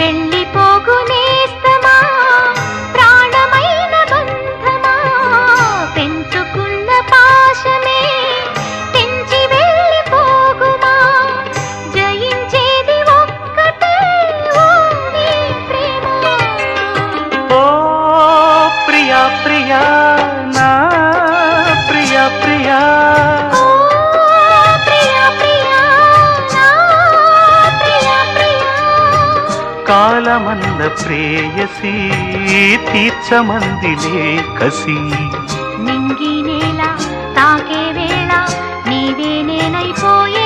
వెళ్ళిపోగునేస్తమా ప్రాణమైన బంధమా పెంచుకున్న పాశమే తెంచి వెళ్ళిపోగుమా జయించేది ఒక్కటే ఓ నీ ప్రేమ. ఓ ప్రియా ప్రియా నా ప్రియా ప్రియా ఓ ప్రియా ప్రియా నా ప్రియా ప్రియా. కాలమన్న ప్రేయసి తీర్చమందిలే కసి నింగి నేల తాకే వేళ నీవే నేనైపోయే